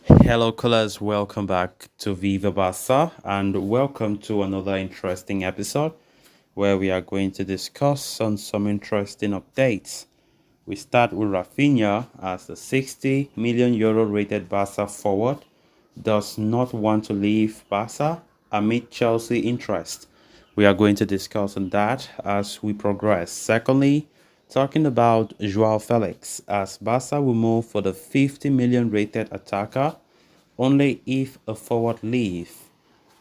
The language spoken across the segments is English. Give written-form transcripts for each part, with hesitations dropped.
Hello, callers. Welcome back to Viva Barca and welcome to another interesting episode where we are going to discuss on some interesting updates. We start with Raphinha as the 60 million euro rated Barca forward does not want to leave Barca amid Chelsea interest. We are going to discuss on that as we progress. Secondly, talking about Joao Felix as Barca will move for the 50 million rated attacker only if a forward leave.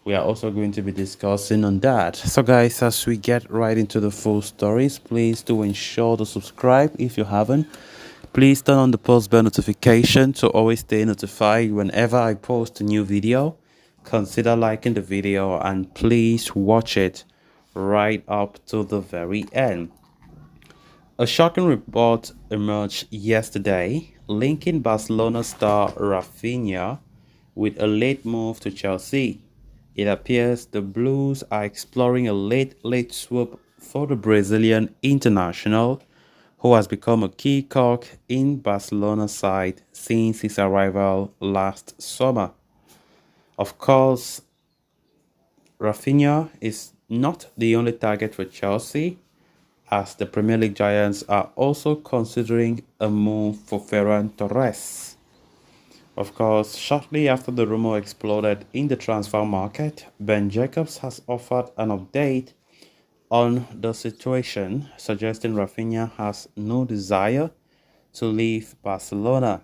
We are also going to be discussing on that. So, guys, as we get right into the full stories, please do ensure to subscribe if you haven't. Please turn on the post bell notification to always stay notified whenever I post a new video. Consider liking the video and please watch it right up to the very end. A shocking report emerged yesterday linking Barcelona star Raphinha with a late move to Chelsea. It appears the Blues are exploring a late swoop for the Brazilian international, who has become a key cog in Barcelona's side since his arrival last summer. Of course, Raphinha is not the only target for Chelsea, as the Premier League giants are also considering a move for Ferran Torres. Of course, shortly after the rumor exploded in the transfer market, Ben Jacobs has offered an update on the situation, suggesting Raphinha has no desire to leave Barcelona.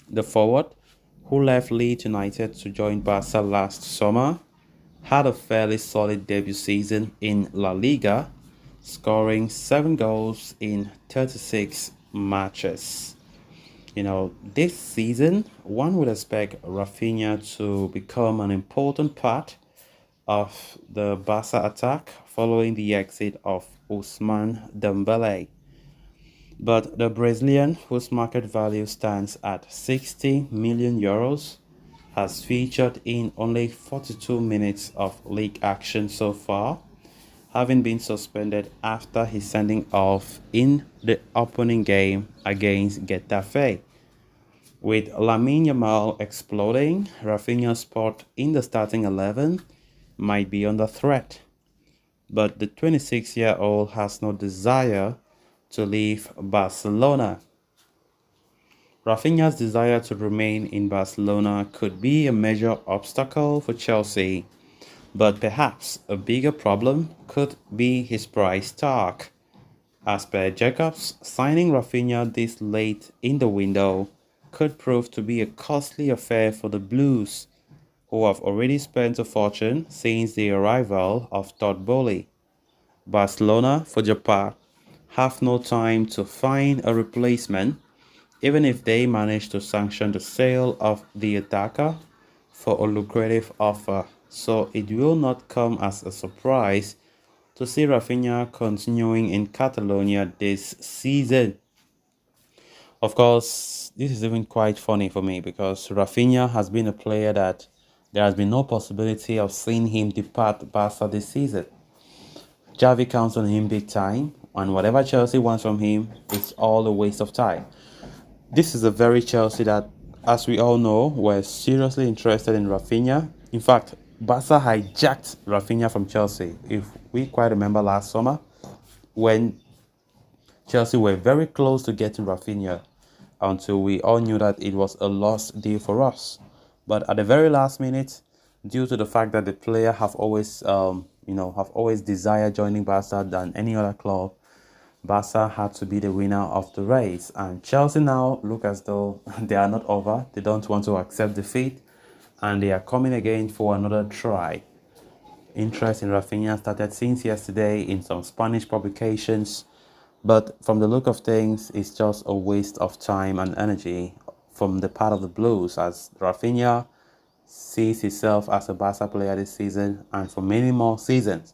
The forward, who left Leeds United to join Barca last summer, had a fairly solid debut season in La Liga, scoring 7 goals in 36 matches. This season, one would expect Raphinha to become an important part of the Barca attack following the exit of Ousmane Dembele. But the Brazilian, whose market value stands at 60 million euros, has featured in only 42 minutes of league action so far, having been suspended after his sending off in the opening game against Getafe. With Lamine Yamal exploding, Raphinha's spot in the starting 11 might be under threat. But the 26-year-old has no desire to leave Barcelona. Raphinha's desire to remain in Barcelona could be a major obstacle for Chelsea, but perhaps a bigger problem could be his price tag. As per Jacobs, signing Raphinha this late in the window could prove to be a costly affair for the Blues, who have already spent a fortune since the arrival of Todd Bowley. Barcelona, for their part, have no time to find a replacement, even if they manage to sanction the sale of the attacker for a lucrative offer. So it will not come as a surprise to see Raphinha continuing in Catalonia this season. Of course, this is even quite funny for me because Raphinha has been a player that there has been no possibility of seeing him depart Barca this season. Xavi counts on him big time, and whatever Chelsea wants from him, it's all a waste of time. This is a very Chelsea that, as we all know, were seriously interested in Raphinha. In fact, Barca hijacked Raphinha from Chelsea. If we quite remember last summer, when Chelsea were very close to getting Raphinha until we all knew that it was a lost deal for us. But at the very last minute, due to the fact that the player have always desired joining Barca than any other club, Barca had to be the winner of the race. And Chelsea now look as though they are not over. They don't want to accept defeat, and they are coming again for another try. Interest in Raphinha started since yesterday in some Spanish publications, but from the look of things, it's just a waste of time and energy from the part of the Blues, as Raphinha sees himself as a Barca player this season and for many more seasons.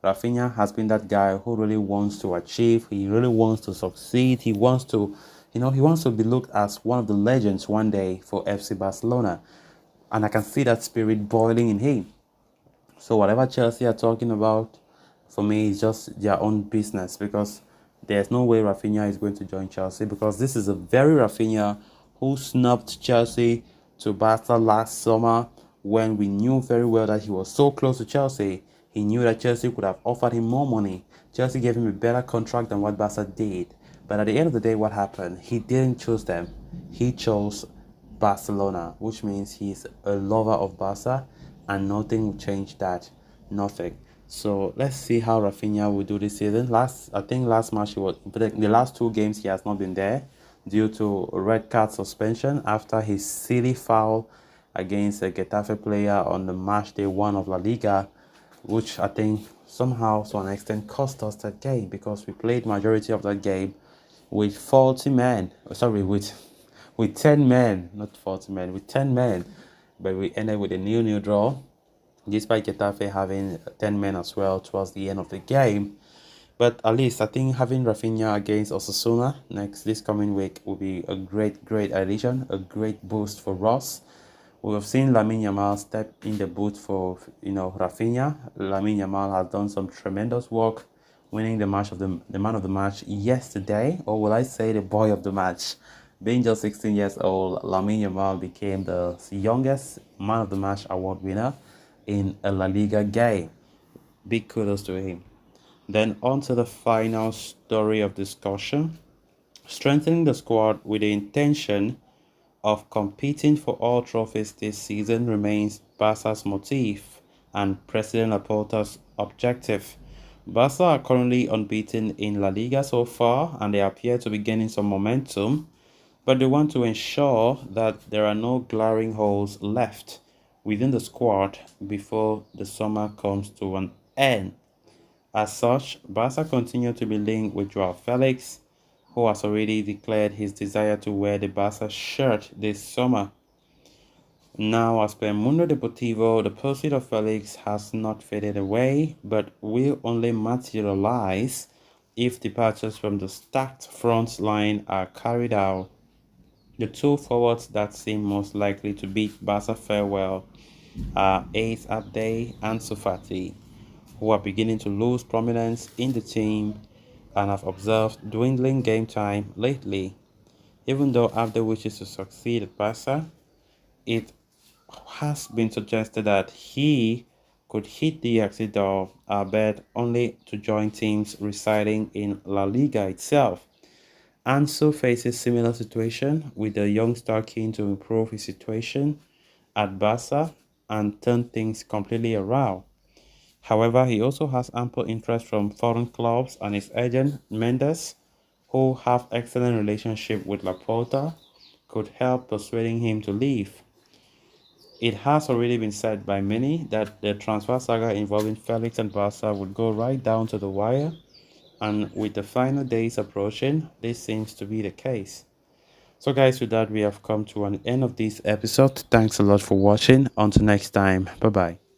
Raphinha has been that guy who really wants to achieve, he really wants to succeed, he wants to, he wants to be looked as one of the legends one day for FC Barcelona. And I can see that spirit boiling in him. So whatever Chelsea are talking about, for me, is just their own business, because there's no way Raphinha is going to join Chelsea, because this is a very Raphinha who snubbed Chelsea to Barca last summer when we knew very well that he was so close to Chelsea. He knew that Chelsea could have offered him more money. Chelsea gave him a better contract than what Barca did. But at the end of the day, what happened? He didn't choose them. He chose Barcelona, which means he's a lover of Barca, and nothing will change that. Nothing. So let's see how Raphinha will do this season. I think last match he was the last two games he has not been there due to red card suspension after his silly foul against a Getafe player on the match day one of La Liga, which I think somehow to an extent cost us that game because we played majority of that game with 40 men. Sorry, with 10 men, not 40 men, with 10 men. But we ended with a nil-nil draw, despite Getafe having 10 men as well towards the end of the game. But at least I think having Raphinha against Osasuna this coming week will be a great addition, a great boost for Ross. We have seen Lamine Yamal step in the boot for Raphinha. Lamine Yamal has done some tremendous work, winning the man of the match yesterday, or will I say the boy of the match? Being just 16 years old, Lamine Yamal became the youngest man of the match award winner in a La Liga game. Big kudos to him. Then on to the final story of discussion. Strengthening the squad with the intention of competing for all trophies this season remains Barca's motive and President Laporta's objective. Barca are currently unbeaten in La Liga so far and they appear to be gaining some momentum, but they want to ensure that there are no glaring holes left within the squad before the summer comes to an end. As such, Barca continue to be linked with Joao Felix, who has already declared his desire to wear the Barca shirt this summer. Now, as per Mundo Deportivo, the pursuit of Felix has not faded away, but will only materialize if departures from the stacked front line are carried out. The two forwards that seem most likely to bid Barca farewell are Ace Abday and Ansu Fati, who are beginning to lose prominence in the team and have observed dwindling game time lately. Even though Abde wishes to succeed at Barca, it has been suggested that he could hit the exit door, albeit only to join teams residing in La Liga itself. Ansu faces similar situation with the young star keen to improve his situation at Barca and turn things completely around. However, he also has ample interest from foreign clubs and his agent Mendes, who have excellent relationship with Laporta, could help persuading him to leave. It has already been said by many that the transfer saga involving Felix and Barca would go right down to the wire, and with the final days approaching, this seems to be the case. So guys, with that we have come to an end of this episode. Thanks a lot for watching. Until next time, bye bye.